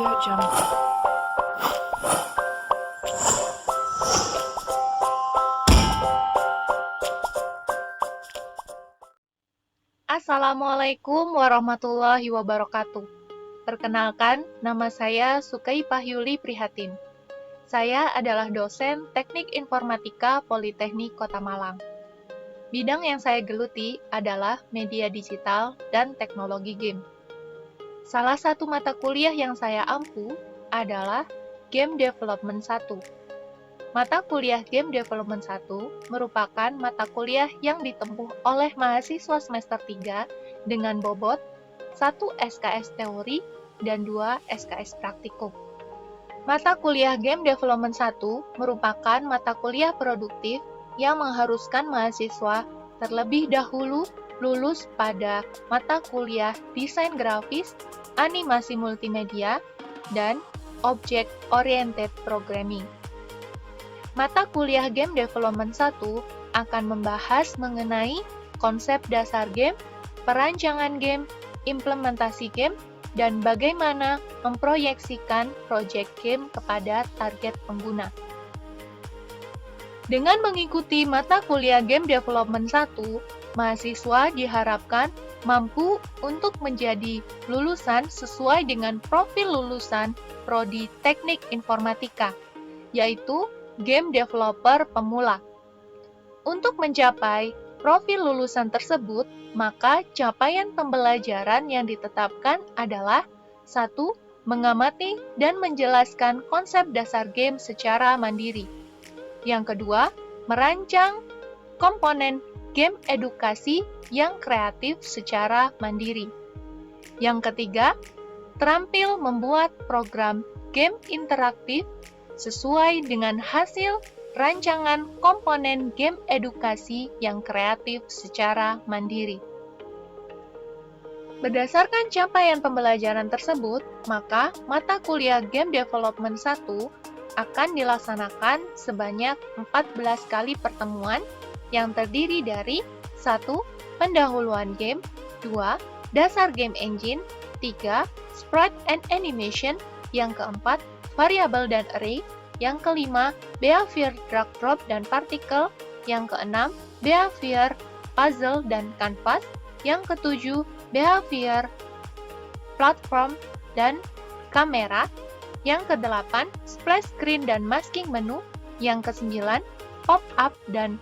Jungle. Assalamualaikum warahmatullahi wabarakatuh. Perkenalkan, nama saya Sukaipah Yuli Prihatin. Saya adalah dosen Teknik Informatika Politeknik Kota Malang. Bidang yang saya geluti adalah media digital dan teknologi game. Salah satu mata kuliah yang saya ampu adalah Game Development 1. Mata kuliah Game Development 1 merupakan mata kuliah yang ditempuh oleh mahasiswa semester 3 dengan bobot 1 SKS teori dan 2 SKS praktikum. Mata kuliah Game Development 1 merupakan mata kuliah produktif yang mengharuskan mahasiswa terlebih dahulu lulus pada mata kuliah Desain Grafis, Animasi Multimedia, dan Object Oriented Programming. Mata kuliah Game Development 1 akan membahas mengenai konsep dasar game, perancangan game, implementasi game, dan bagaimana memproyeksikan proyek game kepada target pengguna. Dengan mengikuti mata kuliah Game Development 1, mahasiswa diharapkan mampu untuk menjadi lulusan sesuai dengan profil lulusan Prodi Teknik Informatika, yaitu Game Developer Pemula. Untuk mencapai profil lulusan tersebut, maka capaian pembelajaran yang ditetapkan adalah 1. Mengamati dan menjelaskan konsep dasar game secara mandiri. Yang kedua, merancang komponen game edukasi yang kreatif secara mandiri. Yang ketiga, terampil membuat program game interaktif sesuai dengan hasil rancangan komponen game edukasi yang kreatif secara mandiri. Berdasarkan capaian pembelajaran tersebut, maka mata kuliah Game Development 1 akan dilaksanakan sebanyak 14 kali pertemuan yang terdiri dari 1. Pendahuluan game, 2. Dasar game engine, 3. Sprite and animation, yang keempat, variabel dan array, yang kelima, behavior drag drop dan particle, yang keenam, behavior, puzzle dan canvas, yang ketujuh, behavior, platform dan kamera, yang kedelapan, splash screen dan masking menu, yang kesembilan, pop-up dan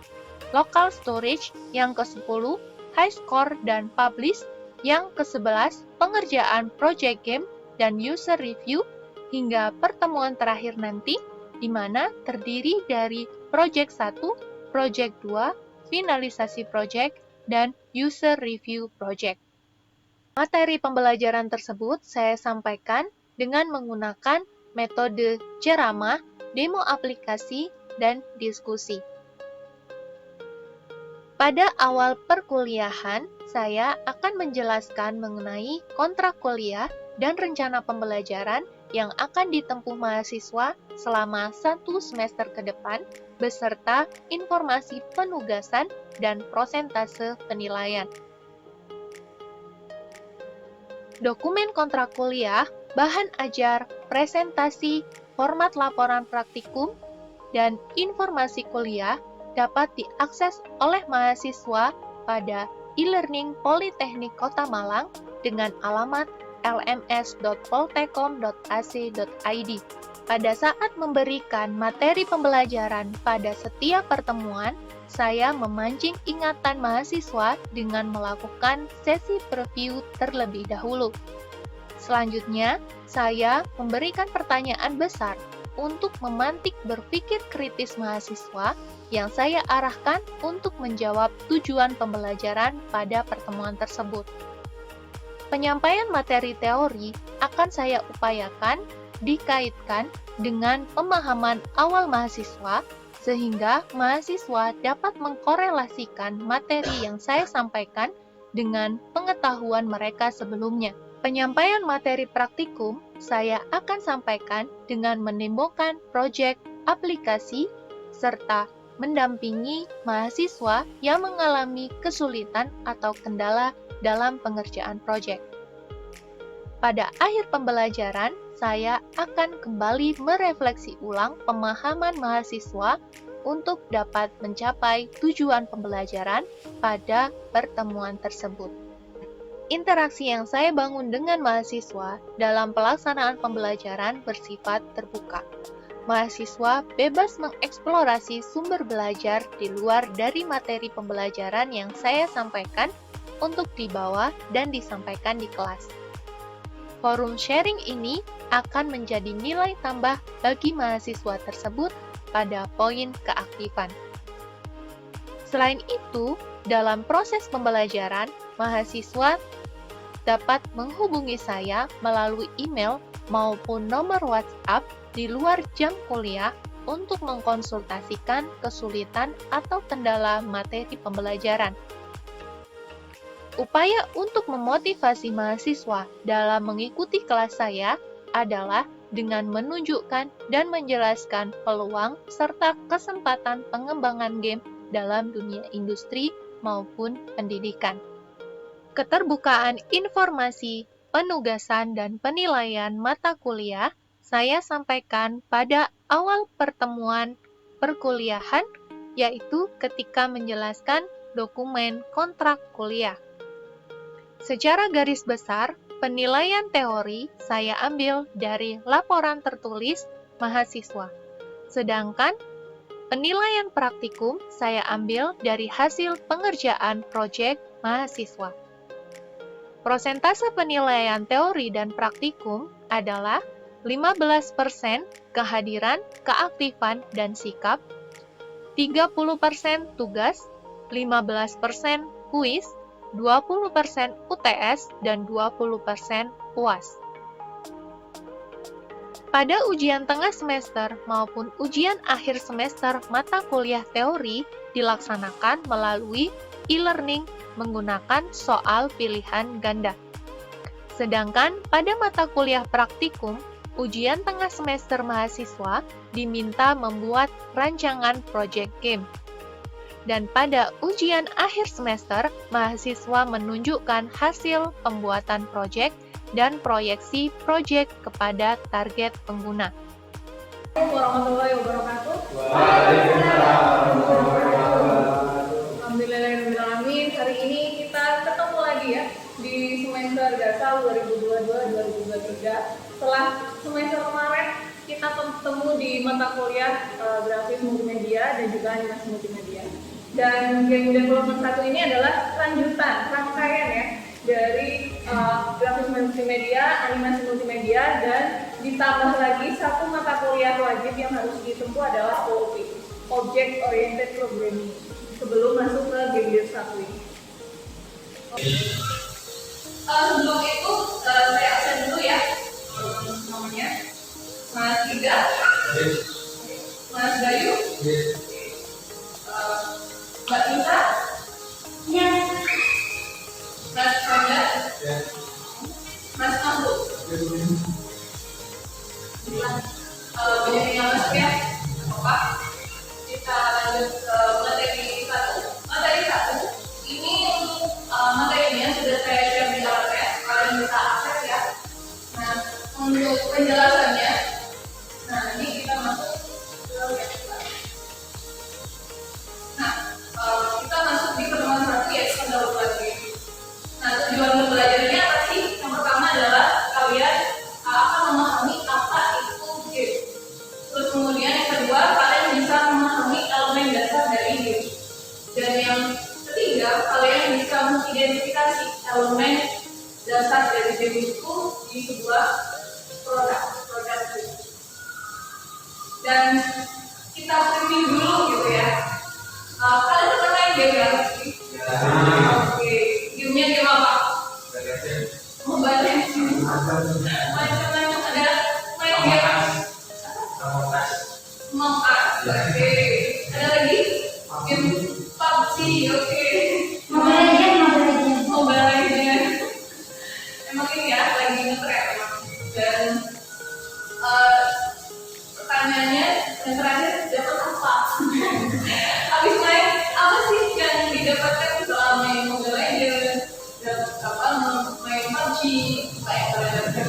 local storage, yang kesepuluh, high score dan publish, yang kesebelas, pengerjaan project game dan user review, hingga pertemuan terakhir nanti, di mana terdiri dari project 1, project 2, finalisasi project, dan user review project. Materi pembelajaran tersebut saya sampaikan dengan menggunakan metode ceramah, demo aplikasi, dan diskusi. Pada awal perkuliahan, saya akan menjelaskan mengenai kontrak kuliah dan rencana pembelajaran yang akan ditempuh mahasiswa selama 1 semester ke depan, beserta informasi penugasan dan prosentase penilaian. Dokumen kontrak kuliah, bahan ajar, presentasi, format laporan praktikum, dan informasi kuliah dapat diakses oleh mahasiswa pada e-learning Politeknik Kota Malang dengan alamat lms.poltekom.ac.id. Pada saat memberikan materi pembelajaran pada setiap pertemuan, saya memancing ingatan mahasiswa dengan melakukan sesi preview terlebih dahulu. Selanjutnya, saya memberikan pertanyaan besar untuk memantik berpikir kritis mahasiswa yang saya arahkan untuk menjawab tujuan pembelajaran pada pertemuan tersebut. Penyampaian materi teori akan saya upayakan dikaitkan dengan pemahaman awal mahasiswa, sehingga mahasiswa dapat mengkorelasikan materi yang saya sampaikan dengan pengetahuan mereka sebelumnya. Penyampaian materi praktikum saya akan sampaikan dengan menimbulkan proyek aplikasi serta mendampingi mahasiswa yang mengalami kesulitan atau kendala dalam pengerjaan proyek. Pada akhir pembelajaran, saya akan kembali merefleksi ulang pemahaman mahasiswa untuk dapat mencapai tujuan pembelajaran pada pertemuan tersebut. Interaksi yang saya bangun dengan mahasiswa dalam pelaksanaan pembelajaran bersifat terbuka. Mahasiswa bebas mengeksplorasi sumber belajar di luar dari materi pembelajaran yang saya sampaikan untuk dibawa dan disampaikan di kelas. Forum sharing ini akan menjadi nilai tambah bagi mahasiswa tersebut pada poin keaktifan. Selain itu, dalam proses pembelajaran, mahasiswa dapat menghubungi saya melalui email maupun nomor WhatsApp di luar jam kuliah untuk mengkonsultasikan kesulitan atau kendala materi pembelajaran. Upaya untuk memotivasi mahasiswa dalam mengikuti kelas saya adalah dengan menunjukkan dan menjelaskan peluang serta kesempatan pengembangan game dalam dunia industri maupun pendidikan. Keterbukaan informasi, penugasan, dan penilaian mata kuliah saya sampaikan pada awal pertemuan perkuliahan, yaitu ketika menjelaskan dokumen kontrak kuliah. Secara garis besar, penilaian teori saya ambil dari laporan tertulis mahasiswa, sedangkan penilaian praktikum saya ambil dari hasil pengerjaan proyek mahasiswa. Persentase penilaian teori dan praktikum adalah 15% kehadiran, keaktifan, dan sikap, 30% tugas, 15% kuis, 20% UTS, dan 20% UAS. Pada ujian tengah semester maupun ujian akhir semester mata kuliah teori dilaksanakan melalui e-learning menggunakan soal pilihan ganda. Sedangkan pada mata kuliah praktikum, ujian tengah semester mahasiswa diminta membuat rancangan project game. Dan pada ujian akhir semester, mahasiswa menunjukkan hasil pembuatan project dan proyeksi project kepada target pengguna. Warahmatullahi wabarakatuh. Alhamdulillahirrahmanirrahim. Hari ini kita ketemu lagi ya di semester dasar 2022-2023. Setelah semester kemarin kita ketemu di mata kuliah grafis multimedia dan juga animasi multimedia. Dan game development 1 ini adalah lanjutan, rangkaian ya dari grafis multimedia, animasi multimedia, dan ditambah lagi satu mata kuliah wajib yang harus ditempuh adalah OOP, Object Oriented Programming, sebelum masuk ke game dev 1 ini. Sebelum itu saya absen dulu ya, namanya Mas Giga, Mas Bayu, Mbak Nisa, Mas Fanda, Mas Ambu. Banyak yang masuk ya, apa? Kita lanjut ke materi 1. Materi 1 ini untuk materinya sudah saya share di LTS, kalian bisa akses ya. Nah, untuk penjelasannya, nah ini kita masuk ke kita masuk di pertemuan 1 ya, pendahuluan game. Nah, tujuan belajarnya apa sih? Yang pertama adalah kalian akan memahami apa itu game. Terus kemudian yang kedua, kalian bisa memahami elemen dasar dari game. Dan yang ketiga, kalian bisa mengidentifikasi elemen dasar dari game itu di sebuah produk game. Dan kita preview dulu gitu ya. Kalian pernah main game ya? Oke, gamenya game apa? Mobile Legends. Macam-macam ada main game. Among Us. Oke. Ada lagi? Game PUBG. Oke. Mobile Legends. Emang ini ya lagi ngetren emang. Dan pertanyaannya yang terakhir dapat apa? Habis main apa sih yang didapatkan setelah main Mobile Legends? Dapat apa? Main PUBG? Apa yang kalian dapatkan?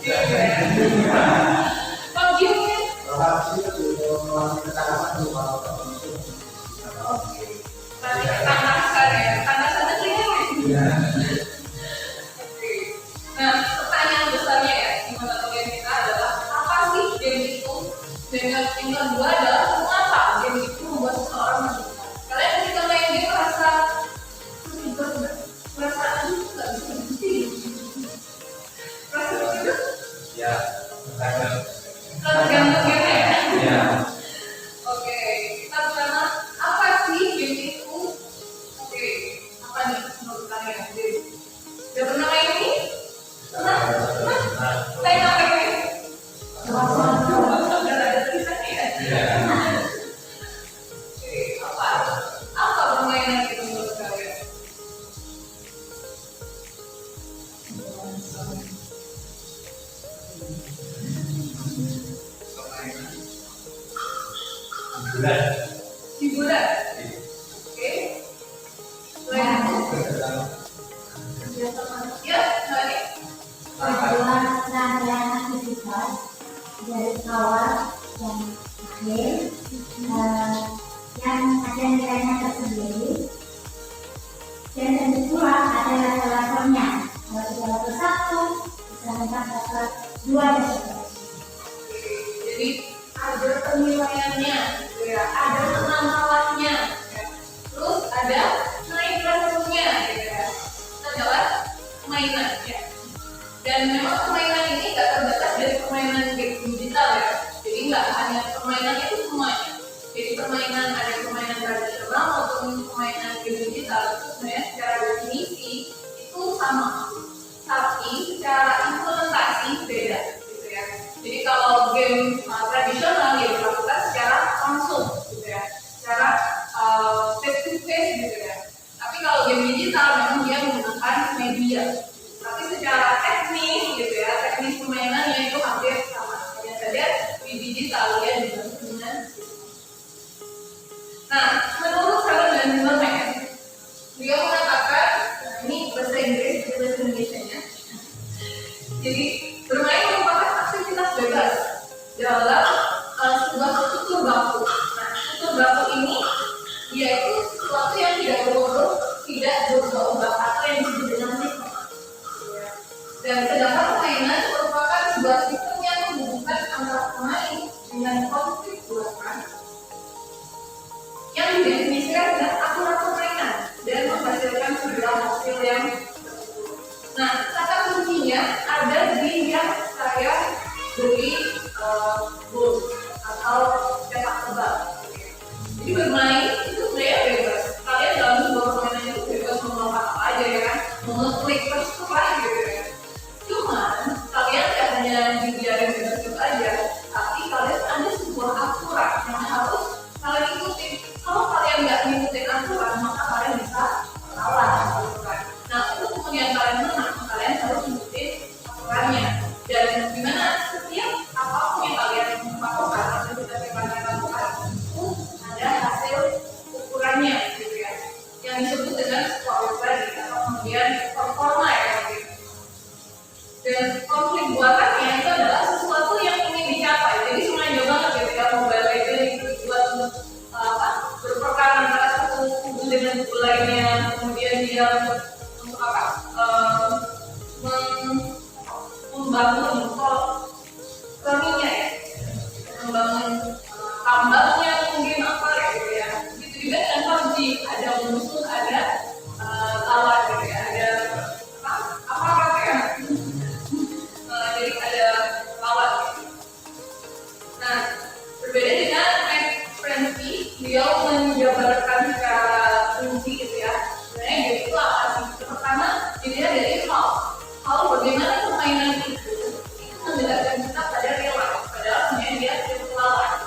PUBG mungkin. Oke. Berarti ketangkasan ya. Ketangkasannya kelihatan. Oke. Nah, pertanyaan besarnya ya di mata kuliah kita adalah apa sih game itu? Dan yang kedua adalah mengapa game itu membuat seseorang menyenangkan. Kalian ketika main game merasa terlibat nggak? Merasa aduh nggak bisa berhenti. Merasa begitu? Ya, Tergantung game ya. ya. Oke, kita pertama apa sih game itu? Oke, apa nih menurut kalian game? Udah pernah main ini? Pernah? Saya nggak main ini. Udah ada tulisannya ya. Oke, apa permainan itu menurut kalian? Hiburan. Oke. Selain itu, ya, Nani. Perbuatan rangkaian aktivitas dari awal dan akhir yang ada nilainya tersendiri dan tentu pula ada level-levelnya. Kalau sudah level 1, bisa mencapai level 2 dan seterusnya. Jadi ada penilaiannya, gitu ya. Ada menang kalahnya, ya. Terus ada naik levelnya, gitu ya. Itu adalah permainan, ya. Dan memang permainan ini nggak terbatas dari permainan game digital ya. Jadi nggak hanya permainan itu semuanya. Jadi permainan ada permainan tradisional maupun permainan game digital itu sebenarnya secara definisi itu sama, tapi secara implementasi beda, gitu ya. Jadi kalau game tradisional ya dilakukan secara langsung, gitu ya, secara face to face, gitu ya. Tapi kalau game digital memang dia menggunakan media. Tapi secara teknis, gitu ya, teknis permainannya itu hampir sama. Hanya saja di digital ya dibantu dengan. Nah, menurut Helen dan Zimmerman, dia mengatakan, nah ini bahasa Inggris, bahasa Indonesia-nya. Jadi bermain merupakan aktivitas bebas dalam sebuah tutur baku. Nah, tutur baku ini dia itu sesuatu yang tidak berurut, tidak berubah-ubah atau yang disebut dengan sistem. Dan sedangkan permainan merupakan sebuah sistem yang menghubungkan antara pemain dengan konflik buatan yang didefinisikan dengan aturan permainan dan menghasilkan sebuah hasil yang tertentu. Nah, kata kuncinya ada di yang saya beri goal atau sepak tebal. Jadi bermain itu sebenarnya bebas. Kalian dalam sebuah permainan itu bebas mau melakukan apa aja ya kan, mau ngeklik terserah gitu ya. Cuman kalian tidak hanya dibiarin bebas aja, tapi kalian ada sebuah aturan yang harus kalian ikutin. Kalau kalian nggak ngikutin aturan, maka kalian bisa kalah aturan. Nah, untuk kemudian kalian menang, kalian harus ngikutin aturannya. Dan gimana setiap apapun yang kalian lakukan atau yang kalian lakukan itu ada hasil ukurannya, gitu ya. Yang disebut dengan score tadi atau kemudian performa ya. Gitu. Dan konflik buatannya itu adalah sesuatu yang ingin dicapai. Jadi semuanya juga banget gitu ya, Mobile Legends itu dibuat untuk berperkara antara satu kubu dengan kubu lainnya, kemudian dia untuk apa? Membangun koloninya ya, membangun tambangnya mungkin apa ya gitu ya. Begitu juga dengan PUBG, ada musuh, ada lawan gitu ya, ada apa ya. Jadi ada lawan gitu. Nah, berbeda dengan Mike Francy, beliau menjabarkan secara rinci gitu ya. Sebenarnya game itu apa sih? Pertama, dilihat dari how bagaimana permainan itu mendekatkan kita pada real life, padahal sebenarnya dia virtual life.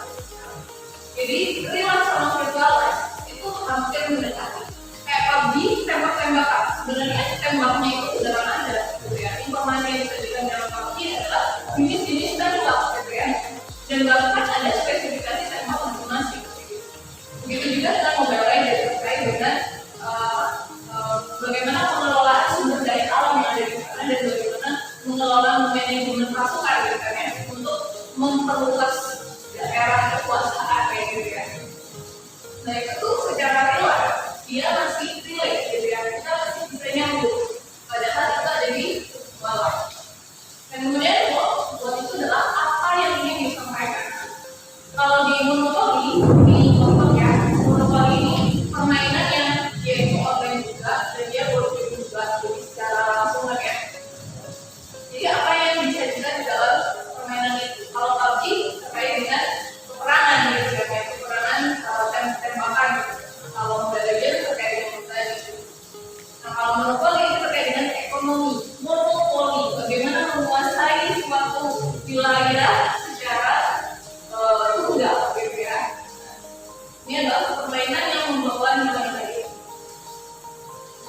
Jadi real life sama virtual life itu hampir mendekati. Kayak PUBG tembak-tembakan, sebenarnya tembaknya itu sudah ada, gitu ya. Informasi yang disajikan dalam PUBG adalah jenis-jenis tembak, gitu ya. Dan bahkan ada spesifikasi tembak masing-masing. Begitu juga dengan Mobile Legends terkait dengan bagaimana mengelola sumber daya alam yang ada di sana dan bagaimana mengelola manajemen pasukan gitu kan ya, untuk memperluas daerah kekuasaan kayak gitu ya. Nah itu secara real dia masih relate gitu ya, kita masih bisa nyambung padahal kita ada di bawah. Dan kemudian buat itu adalah apa yang ingin disampaikan. Kalau di monopoli, di kelompok ya, monopoli ini permainan yang dia itu online juga dan dia board game juga, jadi secara langsung kan ya. Jadi apa yang disajikan di dalam permainan itu? Kalau PUBG terkait dengan peperangan gitu ya, kayak peperangan tembakan gitu. Kalau Mobile Legends terkait dengan itu tadi. Nah kalau monopoli itu terkait dengan ekonomi. Monopoli, bagaimana menguasai suatu wilayah secara tunggal gitu ya. Ini adalah permainan yang membawa nilai-nilai.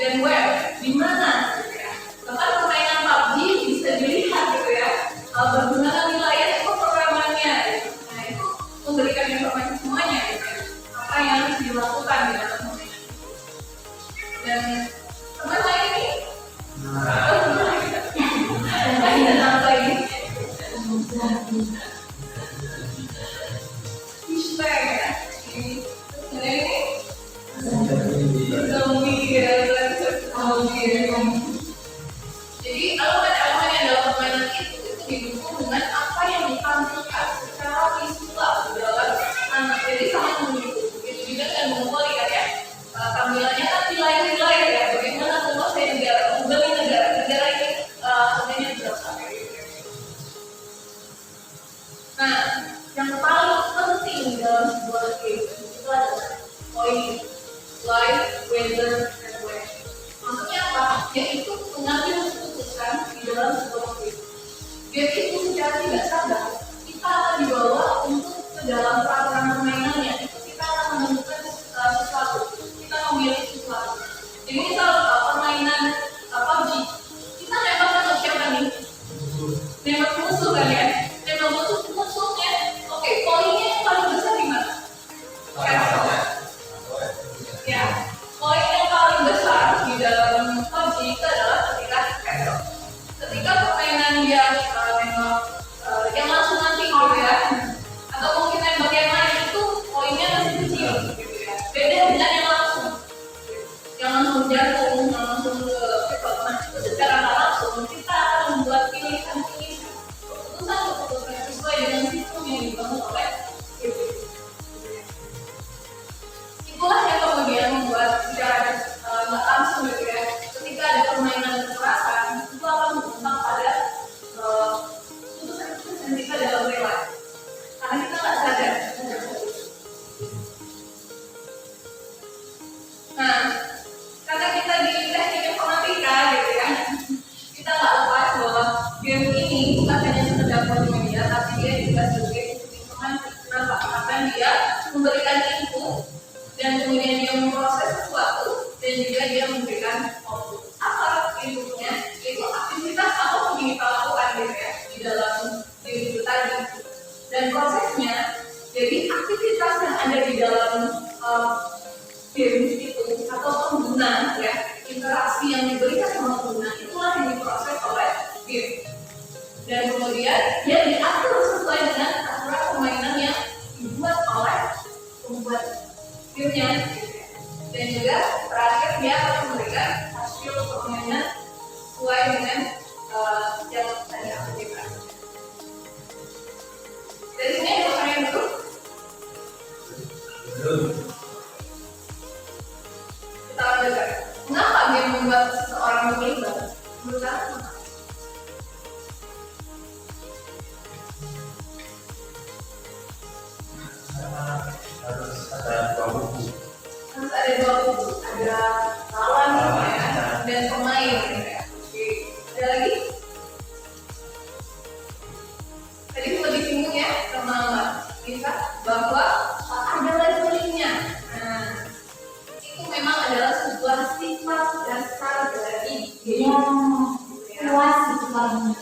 Dan web, di mana gitu ya. Bahkan permainan PUBG bisa dilihat gitu ya, bagaimana wilayah pemrogramannya gitu. Nah itu memberikan informasi semuanya gitu ya, apa yang harus dilakukan di dalam permainan. Dan teman lain ini apa ini? Hashtag ya. Ini zombie ya, jadi elemen-elemen yang dalam permainan itu didukung dengan apa yang ditampilkan secara visual di dalam anak. Jadi sangat mendukung. Itu juga kan monopoli kan ya. Tampilannya kan wilayah-wilayah ya. Bagaimana menguasai negara, membeli negara ini harganya berapa kayak gitu. Nah, yang paling penting dalam sebuah game itu adalah poin, life, weather, and way. Maksudnya apa? Yaitu mengambil keputusan di dalam sebuah game. Game itu secara tidak sadar kita akan dibawa untuk ke dalam peraturan permainannya. Kita akan menemukan sesuatu, kita memilih sesuatu. Jadi misal permainan PUBG, kita nembak ke siapa nih? Nembak musuh kan ya? Nembak musuhnya, oke, poinnya yang paling besar di mana? Ya, poin yang paling besar di dalam PUBG itu adalah ketika permainan dia memang yang langsung nanti gitu ya, atau mungkin nembak yang lain itu poinnya masih kecil gitu ya. Beda dengan yang langsung jatuh, yang langsung ke kecepatan itu secara langsung kita akan membuat pilihan-pilihan, keputusan sesuai dengan sistem yang dibangun oleh game. Itulah yang kemudian membuat secara nggak langsung gitu ya, ketika ada permainan kekerasan itu akan berdampak pada keputusan kita dalam rela, karena kita nggak sadar. Nah, karena kita di teknik informatika gitu ya, kita nggak lepas bahwa game ini bukan hanya sekedar multimedia, tapi dia juga sebagai informasi. Kenapa? Karena dia memberikan input dan kemudian dia memproses sesuatu dan juga dia memberikan output. Apa inputnya? Itu aktivitas apa yang kita lakukan gitu ya di dalam game itu tadi. Dan prosesnya, jadi aktivitas yang ada di dalam game itu atau pengguna ya, interaksi yang diberikan sama pengguna itulah yang diproses oleh game. Dan kemudian dia diatur sesuai dengan aturan permainan yang dibuat oleh pembuat gamenya. Dan juga terakhir dia akan memberikan hasil permainan sesuai dengan yang tadi aku berikan. Dari sini ada pertanyaan dulu. Kita lanjutkan. Mengapa game membuat seseorang memilih banget? Menurut kamu? Harus ada dua buku. Harus ada dua kubu, ada lawan ya, dan pemain ya. Oke, ada lagi? Tadi sudah disinggung ya sama Mbak Lisa bahwa ada levelingnya. Nah, itu memang adalah sebuah sifat dasar dari game. Luas itu paling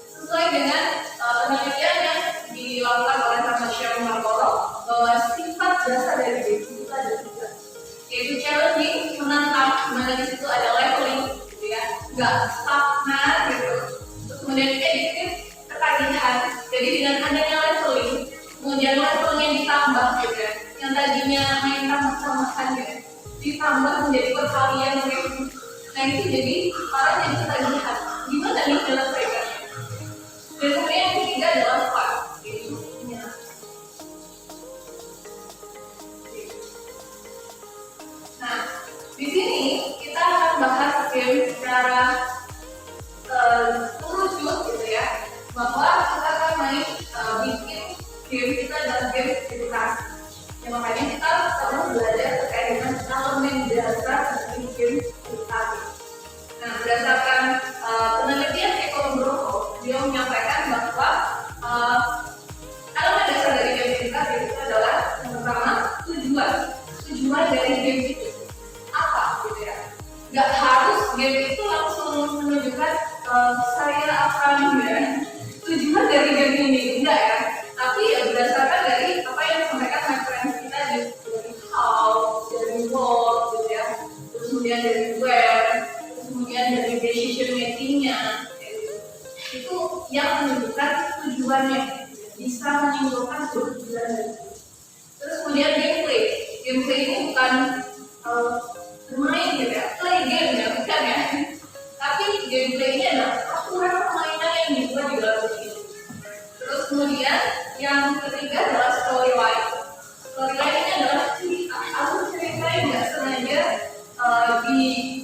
Sesuai dengan penelitian yang dilakukan oleh Tamasya Markoro bahwa sifat dasar dari game itu ada tiga, yaitu challenging, Jadi dengan adanya leveling, kemudian levelnya ditambah gitu ya. Yang tadinya main tambah-tambahan ya, ditambah menjadi perkalian gitu. Nah itu jadi para jadi ketagihan. Gimana nih menyelesaikannya? Dan kemudian yang ketiga adalah fun. Gitu. Nah, di sini kita akan bahas game secara merujuk gitu ya, bahwa kita akan main bikin game kita dalam game edukasi. Ya, makanya kita perlu belajar terkait dengan elemen dasar dari game edukasi. Nah, berdasarkan penelitian Eko Nugroho, dia menyampaikan bahwa elemen dasar dari game edukasi itu adalah yang pertama tujuan dari game itu apa gitu ya. Gak harus game itu langsung menunjukkan saya akan ya tujuan dari game ini, enggak ya, tapi ya berdasarkan dari apa yang disampaikan referensi kita dari how, dari what gitu ya, terus kemudian dari where, terus kemudian dari decision makingnya gitu. Itu yang menunjukkan tujuannya, bisa menyimpulkan tujuan dari itu. Terus kemudian gameplay ini bukan bermain gitu ya, play game ya, bukan ya, tapi gameplaynya adalah aturan permainan yang dibuat di dalam game ini. Terus kemudian yang ketiga adalah storyline. Storyline ini adalah cerita, alur cerita yang nggak sengaja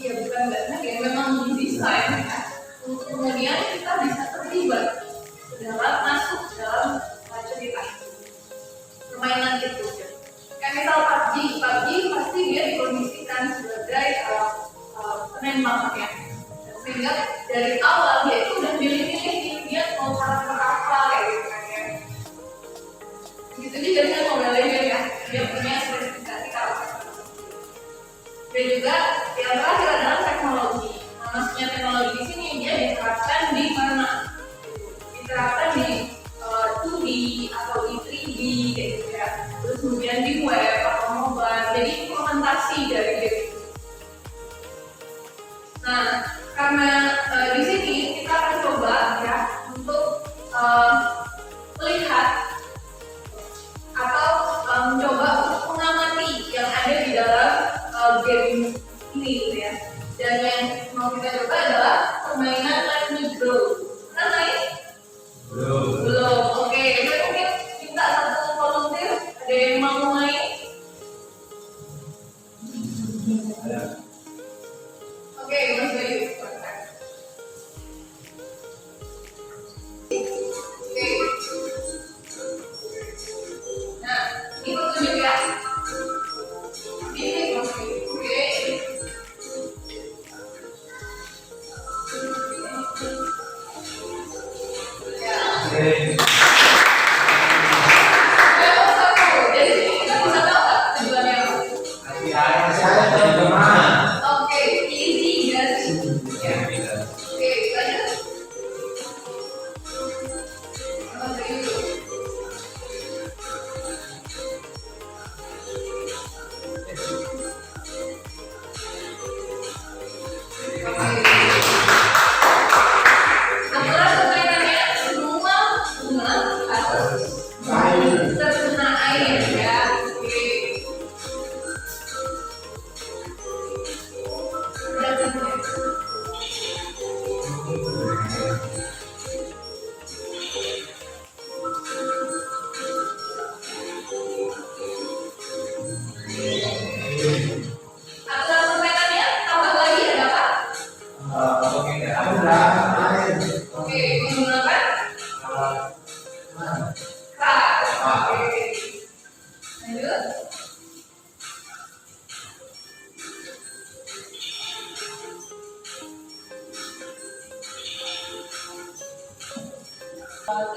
ya bukan nggak sengaja, memang didesain ya, untuk kemudian kita bisa terlibat dalam masuk dalam cerita itu, permainan itu. Kayak misal PUBG pasti dia dikondisikan sebagai penembak ya, sehingga dari awal dia itu udah pilih-pilih dia mau karakter apa kayak gitu kan ya. Gitu juga dengan Mobile Legends ya, dia punya spesifikasi karakter. Dan juga yang terakhir adalah teknologi. Nah, maksudnya teknologi di sini dia diterapkan di mana? Diterapkan di 2D atau di 3D kayak gitu ya. Terus kemudian di web atau mobile, jadi implementasi dari game itu. Nah, karena di sini kita akan coba ya untuk melihat atau mencoba untuk mengamati yang ada di dalam game ini gitu ya. Dan yang mau kita coba adalah permainan Let Me Grow. Pernah main? Belum. Oke, saya mungkin minta satu volunteer. Ada yang mau main? Oke, Mas Bayu. Oke. Nah, ini petunjuk ya. Ini Mas Bayu. Oke. Ya. Jadi kita bisa tahu nggak tujuannya apa? Oke, easy ya sih. Ya. Oke, lanjut. Mas Bayu. Aturan permainannya semua bunga harus terkena air ya. Oke. Udah tentu ya. Aturan permainannya tambah lagi ada apa? Oke, menggunakan keras. Oke. Lanjut.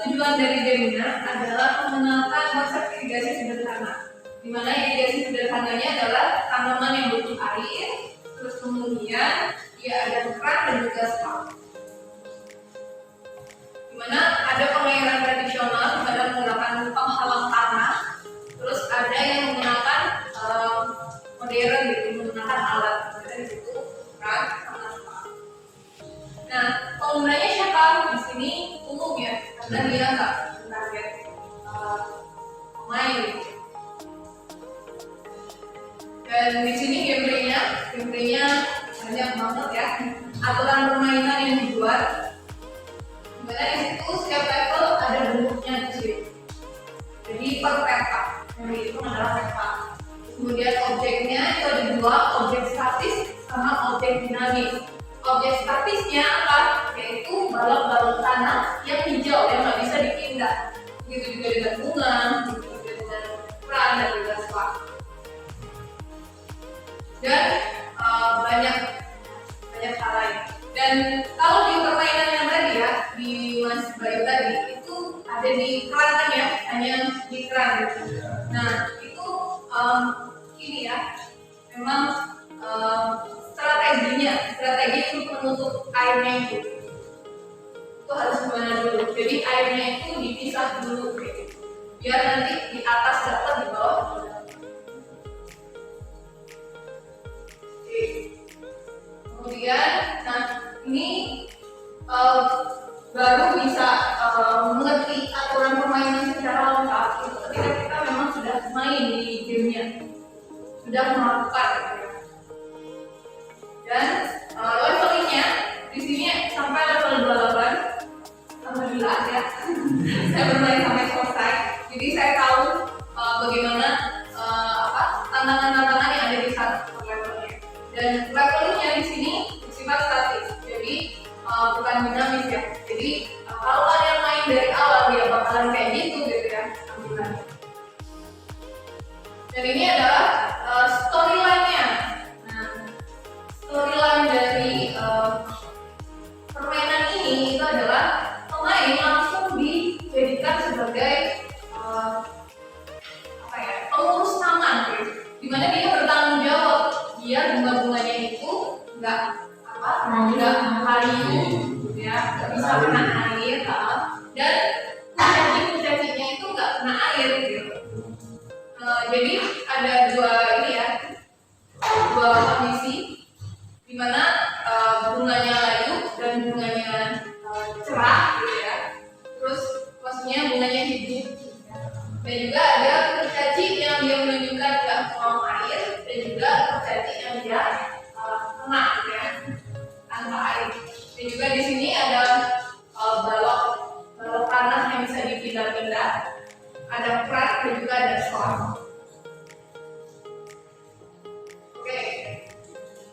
Tujuan dari webinar adalah mengenalkan konsep irigasi sederhana, di mana irigasi sederhananya adalah tanaman yang butuh air, terus kemudian dia ada keran dan juga spam. Di mana ada pengairan tradisional, di mana menggunakan penghalang tanah, terus ada yang menggunakan modern gitu, menggunakan alat dari situ keran sama spam. Nah, penggunanya siapa? Di sini umum ya, karena dia nggak bermain. Dan di sini gameplaynya banyak banget ya. Aturan permainan yang dibuat. Dimana di situ setiap level ada bentuknya di sini. Jadi per peta, yang dihitung adalah peta. Kemudian objeknya itu ada dua, objek statis sama objek dinamis. Objek statisnya apa? Yaitu balok-balok tanah yang hijau yang nggak bisa dipindah. Begitu juga dengan bunga, begitu juga dengan peran dan juga swap. Dan banyak hal lain. Dan kalau di permainan yang tadi ya, di Mas Bayu tadi itu ada di keran kan ya, hanya di keran gitu. Nah itu ini ya, memang strategi untuk menutup airnya itu harus gimana dulu. Jadi airnya itu dipisah dulu gitu. Biar nanti di atas dapat, di bawah dapat. Oke. Kemudian, nah ini baru bisa mengerti aturan permainan secara lengkap itu ketika kita memang sudah main di gamenya, sudah melakukan gitu ya. Dan levelingnya di sini sampai level 28. Alhamdulillah ya. Saya bermain sampai selesai. Jadi saya tahu bagaimana tantangan-tantangan yang ada di satu levelnya. Dan levelingnya di sini bersifat statis. Jadi bukan dinamis ya. Jadi kalau kalian main dari awal ya bakalan kayak gitu ya. Alhamdulillah. Dan ini adalah storyline-nya. Storyline dari permainan ini itu adalah pemain langsung dijadikan sebagai pengurus taman, gitu. Dimana dia bertanggung jawab biar bunga-bunganya itu nggak hariu, ya, nggak bisa kena air, dan kucing-kucingnya itu nggak kena air, gitu. Jadi ada dua kondisi. Dimana bunganya layu dan bunganya cerah gitu ya. Terus maksudnya bunganya hidup. Dan juga ada kurcaci yang dia menunjukkan nggak mau air, dan juga kurcaci yang dia kena gitu ya, tanpa air. Dan juga di sini ada balok tanah yang bisa dipindah-pindah. Ada prat dan juga ada slot.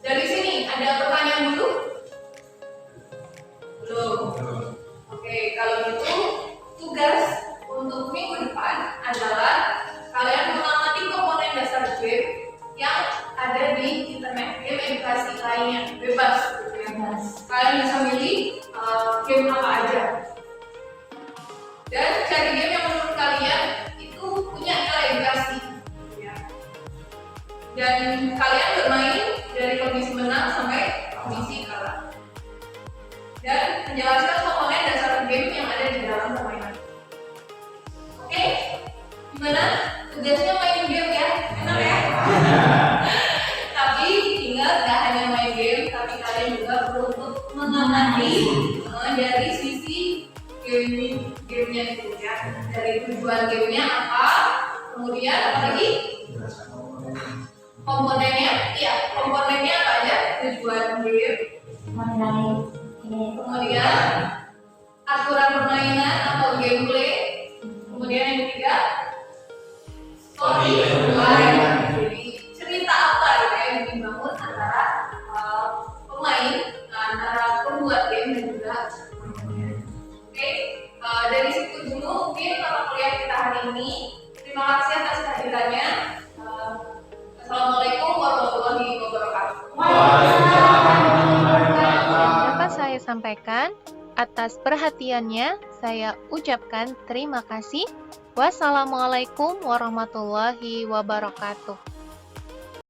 Dari sini ada pertanyaan dulu? Belum. Oke, kalau gitu tugas untuk minggu depan adalah kalian mengamati komponen dasar game yang ada di internet, game edukasi lainnya, bebas. Kalian bisa milih game apa aja. Dan cari game yang menurut kalian itu punya nilai edukasi. Dan kalian bermain dari kondisi menang sampai kondisi kalah. Dan menjelaskan komponen dasar game yang ada di dalam permainan. Oke? Gimana? Tugasnya main game ya? Enak ya? Tapi ingat, gak hanya main game, tapi kalian juga perlu untuk mengamati dari sisi gamenya itu ya. Dari tujuan gamenya apa, kemudian apa lagi? Komponennya apa aja? Tujuan game, kemudian aturan permainan atau gameplay, kemudian yang ketiga storyline. Jadi cerita apa gitu ya yang dibangun antara pemain, antara pembuat game dan juga pemainnya. Oke, dari situ dulu mungkin mata kuliah kita hari ini. Terima kasih atas kehadirannya. Assalamualaikum warahmatullahi wabarakatuh. Dapat saya sampaikan, atas perhatiannya saya ucapkan terima kasih. Wassalamualaikum warahmatullahi wabarakatuh.